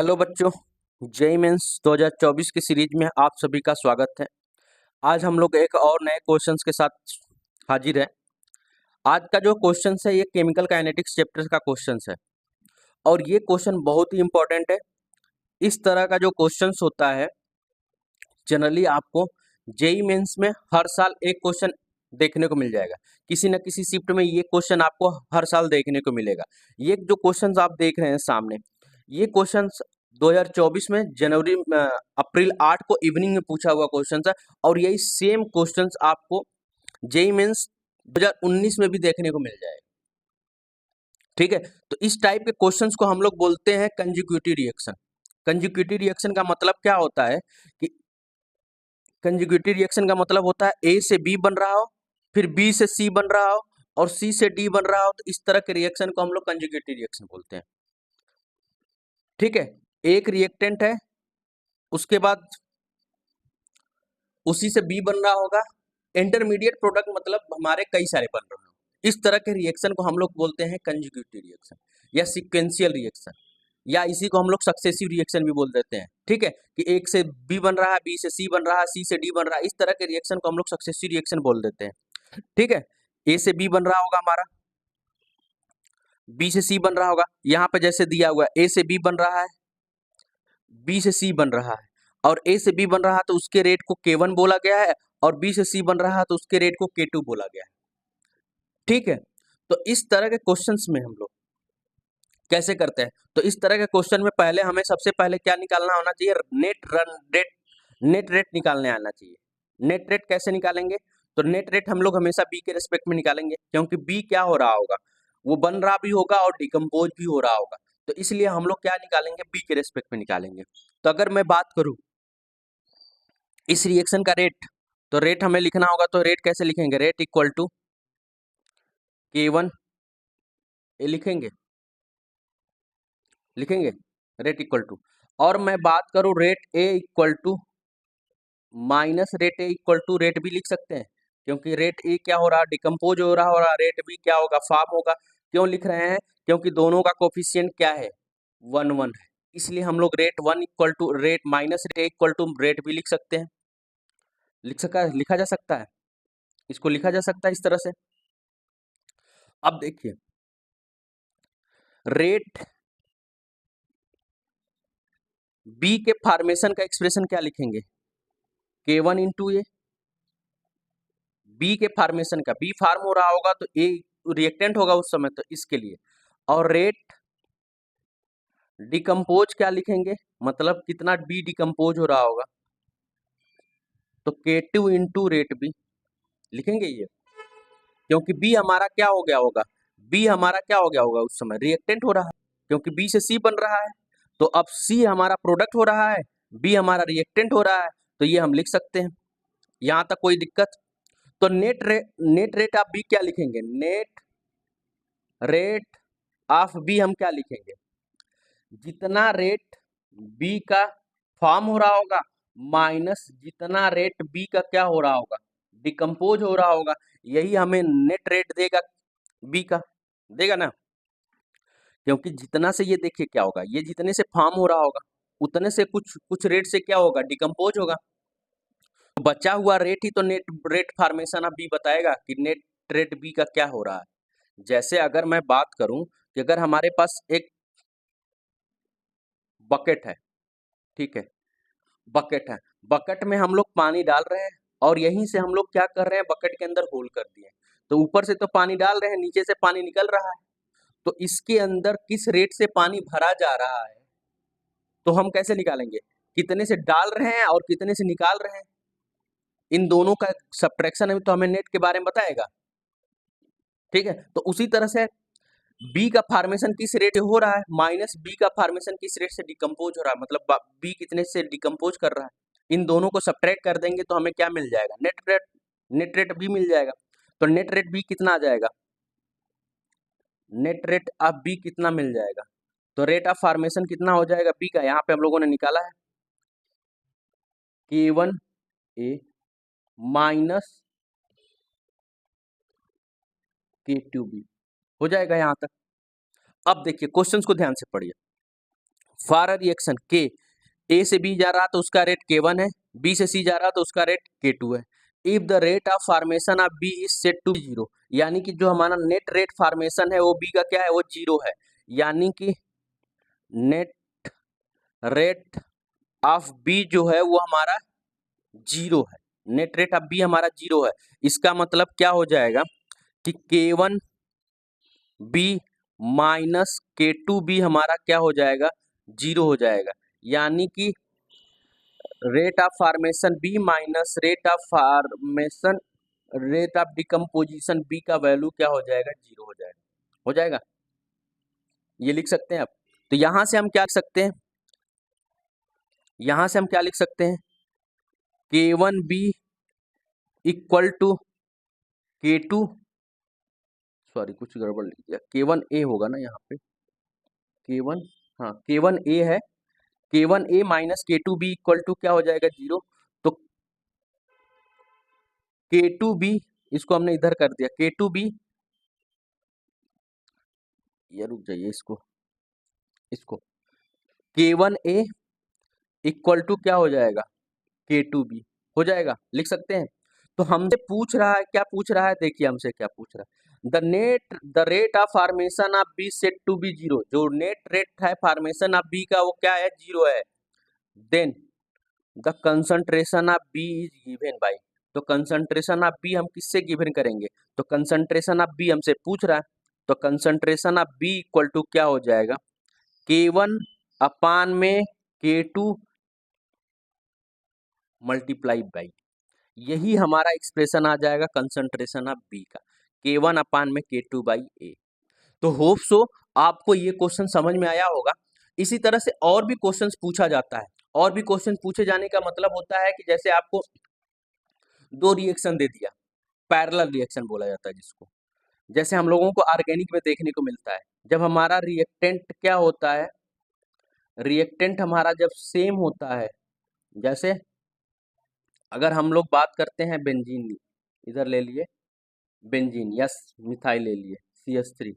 Hello बच्चों, JEE mains 2024 की series में आप सभी का स्वागत है। आज हम लोग एक और नए क्वेश्चंस के साथ हाजिर हैं। आज का जो क्वेश्चंस है ये केमिकल काइनेटिक्स चैप्टर का क्वेश्चंस है और ये क्वेश्चन बहुत ही इंपॉर्टेंट है। इस तरह का जो क्वेश्चंस होता है जनरली आपको जेईई मेंस में हर साल एक क्वेश्चन देखने को मिल जाएगा। किसी न किसी शिफ्ट में ये क्वेश्चन आपको हर साल देखने को मिलेगा। ये जो क्वेश्चंस आप देख रहे हैं सामने, ये क्वेश्चंस 2024 में अप्रैल 8 को इवनिंग में पूछा हुआ क्वेश्चन है और यही सेम क्वेश्चंस आपको जेईई मेंस 2019 में भी देखने को मिल जाएगा। ठीक है, तो इस टाइप के क्वेश्चंस को हम लोग बोलते हैं कंजिक्यूटिव रिएक्शन। कंजिक्यूटिव रिएक्शन का मतलब क्या होता है कि कंजुगेटिव रिएक्शन का मतलब होता है ए से बी बन रहा हो, फिर बी से सी बन रहा हो और सी से डी बन रहा हो, तो इस तरह के रिएक्शन को हम लोग कंजुगेटिव रिएक्शन बोलते हैं। ठीक है, एक रिएक्टेंट है, उसके बाद उसी से बी बन रहा होगा, इंटरमीडिएट प्रोडक्ट मतलब हमारे कई सारे बन रहे हो। इस तरह के रिएक्शन को हम लोग बोलते हैं कंजुगेटिव रिएक्शन या सीक्वेंशियल रिएक्शन, या इसी को हम लोग सक्सेसिव रिएक्शन भी बोल देते हैं। ठीक है, कि एक से बी बन रहा है, बी से सी बन रहा है, सी से डी बन रहा है, इस तरह के रिएक्शन को हम लोग सक्सेसिव रिएक्शन बोल देते हैं। ठीक है, ए से बी बन रहा होगा हमारा, बी से सी बन रहा होगा, यहाँ पे जैसे दिया हुआ है ए से बी बन रहा है, बी से सी बन रहा है और ए से बी बन रहा है तो उसके रेट को K1 बोला गया है और बी से सी बन रहा है तो उसके रेट को K2 बोला गया है। ठीक है, तो इस तरह के क्वेश्चंस में हम लोग कैसे करते हैं, तो इस तरह के क्वेश्चन में पहले हमें सबसे पहले क्या निकालना होना चाहिए, नेट रेट निकालने आना चाहिए। नेट रेट कैसे निकालेंगे, तो नेट रेट हम लोग हमेशा बी के रेस्पेक्ट में निकालेंगे, क्योंकि बी क्या हो रहा होगा, वो बन रहा भी होगा और डिकम्पोज भी हो रहा होगा, तो इसलिए हम लोग क्या निकालेंगे, बी के रेस्पेक्ट में निकालेंगे। तो अगर मैं बात करूं इस रिएक्शन का रेट, तो रेट हमें लिखना होगा, तो रेट कैसे लिखेंगे, रेट इक्वल टू K1 ये लिखेंगे रेट इक्वल टू, और मैं बात करूं rate A equal to minus rate A equal to rate B लिख सकते हैं, क्योंकि रेट ए क्या हो रहा है, डिकम्पोज हो रहा है, रेट बी क्या होगा, फॉर्म होगा। क्यों लिख रहे हैं, क्योंकि दोनों का कोफिशिएंट क्या है, 1 1 है, इसलिए हम लोग rate 1 equal to rate minus rate A equal to rate B लिख सकते हैं। लिखा जा सकता है, इसको लिखा जा सकता है इस तरह से। अब देखिए रेट बी के फॉर्मेशन का एक्सप्रेशन क्या लिखेंगे, K1 इंटू ए, बी के फॉर्मेशन का, बी फार्म हो रहा होगा तो ए रिएक्टेंट होगा उस समय, तो इसके लिए, और रेट डिकम्पोज क्या लिखेंगे, मतलब कितना बी डिकम्पोज हो रहा होगा, तो K2 इंटू रेट बी लिखेंगे ये, क्योंकि बी हमारा क्या हो गया होगा, बी हमारा क्या हो गया होगा उस समय, रिएक्टेंट हो रहा है, क्योंकि बी से सी बन रहा है, तो अब सी हमारा प्रोडक्ट हो रहा है, बी हमारा रिएक्टेंट हो रहा है, तो ये हम लिख सकते हैं। यहां तक कोई दिक्कत, तो नेट रेट ऑफ बी क्या लिखेंगे, नेट रेट ऑफ बी हम क्या लिखेंगे, जितना रेट बी का फॉर्म हो रहा होगा माइनस जितना रेट बी का क्या हो रहा होगा, डिकम्पोज हो रहा होगा, यही हमें नेट रेट देगा, बी का देगा ना, क्योंकि जितना से ये देखिए क्या होगा, ये जितने से फॉर्म हो रहा होगा उतने से कुछ कुछ रेट से क्या होगा, डिकम्पोज होगा, तो बचा हुआ रेट ही तो net rate formation of B बताएगा कि नेट रेट बी का क्या हो रहा है। जैसे अगर मैं बात करूं कि अगर हमारे पास एक बकेट है, ठीक है, बकेट है, बकेट में हम लोग पानी डाल रहे हैं और यहीं से हम लोग क्या कर रहे हैं, बकेट के अंदर होल कर दिए, तो ऊपर से तो पानी डाल रहे हैं, नीचे से पानी निकल रहा है, तो इसके अंदर किस रेट से पानी भरा जा रहा है, तो हम कैसे निकालेंगे, कितने से डाल रहे हैं और कितने से निकाल रहे हैं, इन दोनों का सब्ट्रैक्शन तो हमें नेट के बारे में बताएगा। ठीक है, तो उसी तरह से बी का फॉर्मेशन किस रेट से हो रहा है, माइनस बी का फॉर्मेशन किस रेट से डिकम्पोज हो रहा है, मतलब बी कितने से डिकम्पोज कर रहा है, इन दोनों को सब्ट्रैक्ट कर देंगे तो हमें क्या मिल जाएगा, नेट रेट बी मिल जाएगा। तो नेट रेट बी कितना आ जाएगा, नेट रेट ऑफ बी कितना मिल जाएगा, तो रेट ऑफ फॉर्मेशन कितना हो जाएगा बी का, यहाँ पे हम लोगों ने निकाला है K1 A minus K2 B हो जाएगा यहाँ तक। अब देखिए क्वेश्चंस को ध्यान से पढ़िए, फॉर अ रिएक्शन के ए से बी जा रहा तो उसका रेट K1 है, बी से सी जा रहा तो उसका रेट K2 है। If the rate of formation of B is set to be zero, यानी कि जो हमारा नेट रेट फॉर्मेशन है वो बी का क्या है, वो जीरो है, यानी कि नेट रेट ऑफ बी जो है वो हमारा जीरो है, नेट रेट ऑफ बी हमारा जीरो है। इसका मतलब क्या हो जाएगा कि K1 B minus K2 B हमारा क्या हो जाएगा, जीरो हो जाएगा, यानी कि rate of formation B minus rate of decomposition B का वैल्यू क्या हो जाएगा, जीरो हो जाएगा। हो जाएगा, ये लिख सकते हैं आप। तो यहां से हम क्या लिख सकते हैं, यहां से हम क्या लिख सकते हैं, K1 B equal to K2, sorry कुछ गड़बड़ लिख दिया, K1 ए होगा ना यहाँ पे, K1, हाँ K1 ए है, K1 A minus K2 B equal to क्या हो जाएगा, जीरो। तो K2 बी, इसको हमने इधर कर दिया, K2 बी, ये रुक जाइए, इसको K1 ए इक्वल टू क्या हो जाएगा, K2 बी हो जाएगा, लिख सकते हैं। तो हमसे पूछ रहा है, क्या पूछ रहा है, देखिए हमसे क्या पूछ रहा है, the rate of formation of B set to be zero, जो नेट रेट है फॉर्मेशन ऑफ बी का वो क्या है, जीरो है। Then the concentration of B is given by, तो कंसंट्रेशन ऑफ बी हम किससे गिवन करेंगे, तो कंसंट्रेशन ऑफ बी हमसे पूछ रहा है, तो concentration of B equal to क्या हो जाएगा, K1 अपान में K2 मल्टीप्लाई बाई, यही हमारा एक्सप्रेशन आ जाएगा कंसंट्रेशन ऑफ बी का, K1 अपान में K2 बाई ए। तो होप सो आपको ये क्वेश्चन समझ में आया होगा। इसी तरह से और भी क्वेश्चंस पूछा जाता है, और भी क्वेश्चन पूछे जाने का मतलब होता है कि जैसे आपको दो रिएक्शन दे दिया, पैरेलल रिएक्शन बोला जाता है जिसको, जैसे हम लोगों को ऑर्गेनिक में देखने को मिलता है, जब हमारा रिएक्टेंट क्या होता है, रिएक्टेंट हमारा जब सेम होता है, जैसे अगर हम लोग बात करते हैं बेंजीन, इधर ले लिए बेंजीन या मिथाइल ले लिए CH3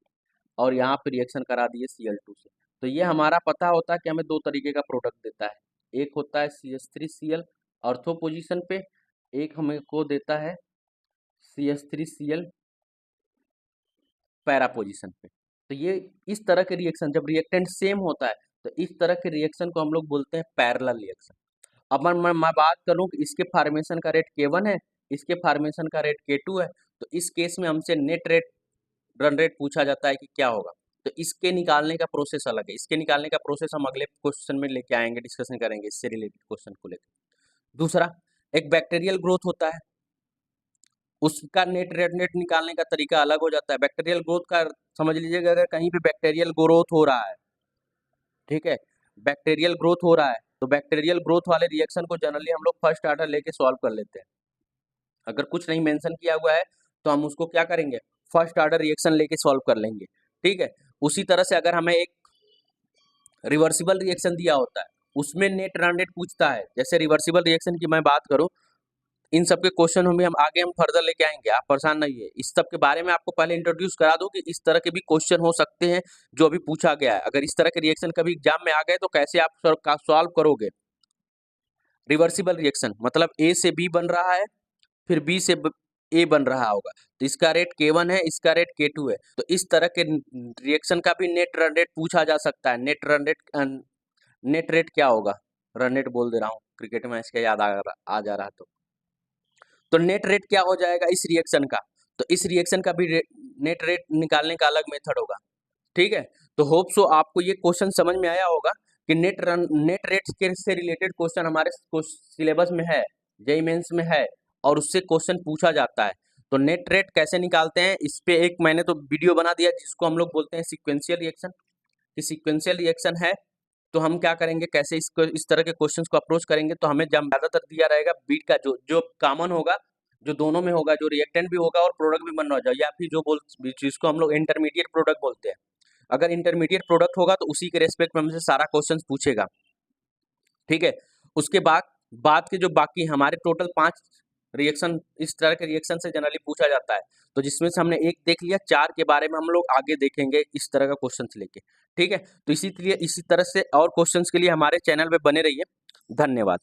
और यहाँ पे रिएक्शन करा दिए Cl2 से, तो ये हमारा पता होता है कि हमें दो तरीके का प्रोडक्ट देता है, एक होता है CH3Cl ऑर्थो पोजीशन पे, एक हमें को देता है CH3Cl पैरा पोजीशन पे। तो ये इस तरह के रिएक्शन जब रिएक्टेंट सेम होता है तो इस तरह के रिएक्शन को हम लोग बोलते हैं पैरेलल रिएक्शन। अब मैं बात करूं कि इसके फॉर्मेशन का रेट K1 है, इसके फॉर्मेशन का रेट K2 है, तो इस केस में हमसे नेट रेट रन रेट पूछा जाता है कि क्या होगा, तो इसके निकालने का प्रोसेस अलग है, इसके निकालने का प्रोसेस हम अगले क्वेश्चन में लेके आएंगे, डिस्कशन करेंगे इससे रिलेटेड क्वेश्चन को लेकर। दूसरा, एक बैक्टीरियल ग्रोथ होता है, उसका नेट निकालने का तरीका अलग हो जाता है। बैक्टीरियल ग्रोथ का समझ लीजिएगा, अगर कहीं पे बैक्टीरियल ग्रोथ हो रहा है, ठीक है, बैक्टीरियल ग्रोथ हो रहा है, तो बैक्टीरियल ग्रोथ वाले रिएक्शन को जनरली हम लोग फर्स्ट ऑर्डर लेके सॉल्व कर लेते हैं। अगर कुछ नहीं मेंशन किया हुआ है तो हम उसको क्या करेंगे, फर्स्ट ऑर्डर रिएक्शन लेके सॉल्व कर लेंगे, ठीक है। उसी तरह से अगर हमें एक रिवर्सिबल रिएक्शन दिया होता है, उसमें नेट रन रेट पूछता है, जैसे रिवर्सिबल रिएक्शन की मैं बात करूं, इन सब के क्वेश्चन हम आगे फर्दर लेके आएंगे, आप परेशान नहीं है, इस सब के बारे में आपको पहले इंट्रोड्यूस करा दूं कि इस तरह के भी क्वेश्चन हो सकते हैं जो अभी पूछा गया है। अगर इस तरह के रिएक्शन कभी एग्जाम में आ गए तो कैसे आप सॉल्व करोगे। रिवर्सिबल रिएक्शन मतलब ए से बी बन रहा है, फिर बी से ए बन रहा होगा, तो इसका रेट K1 है, इसका रेट K2 है, तो इस तरह के रिएक्शन का भी नेट रन रेट पूछा जा सकता है। नेट रेट क्या होगा, रन रेट बोल दे रहा हूँ, क्रिकेट मैच का याद आ जा रहा तो नेट रेट क्या हो जाएगा इस रिएक्शन का, तो इस रिएक्शन का भी नेट रेट निकालने का अलग मेथड होगा, ठीक है। तो होप सो आपको ये क्वेश्चन समझ में आया होगा कि नेट रेट से रिलेटेड क्वेश्चन हमारे सिलेबस में है, जेईई मेंस में है, और उससे क्वेश्चन पूछा जाता है। तो नेट रेट कैसे निकालते हैं, इस पे एक मैंने तो वीडियो बना दिया जिसको हम लोग बोलते हैं सीक्वेंशियल रिएक्शन, कि सीक्वेंशियल रिएक्शन है तो हम क्या करेंगे, कैसे इस तरह के क्वेश्चंस को अप्रोच करेंगे, तो हमें जब ज़्यादातर दिया रहेगा बीट का जो कॉमन होगा, जो दोनों में होगा, जो रिएक्टेंट भी होगा और प्रोडक्ट भी बन रहा होगा, या फिर जिसको हम लोग इंटरमीडिएट प्रोडक्ट बोलते हैं, अगर इंटरमीडिएट प्रोडक्ट होगा तो उसी के रेस्पेक्ट में हमसे सारा क्वेश्चन पूछेगा, ठीक है। उसके बाद के जो बाकी हमारे टोटल 5 रिएक्शन, इस तरह के रिएक्शन से जनरली पूछा जाता है। तो जिसमें से हमने एक देख लिया, 4 के बारे में हम लोग आगे देखेंगे इस तरह का क्वेश्चंस लेके, ठीक है। तो इसी तरह से और क्वेश्चंस के लिए हमारे चैनल पे बने रहिए। धन्यवाद।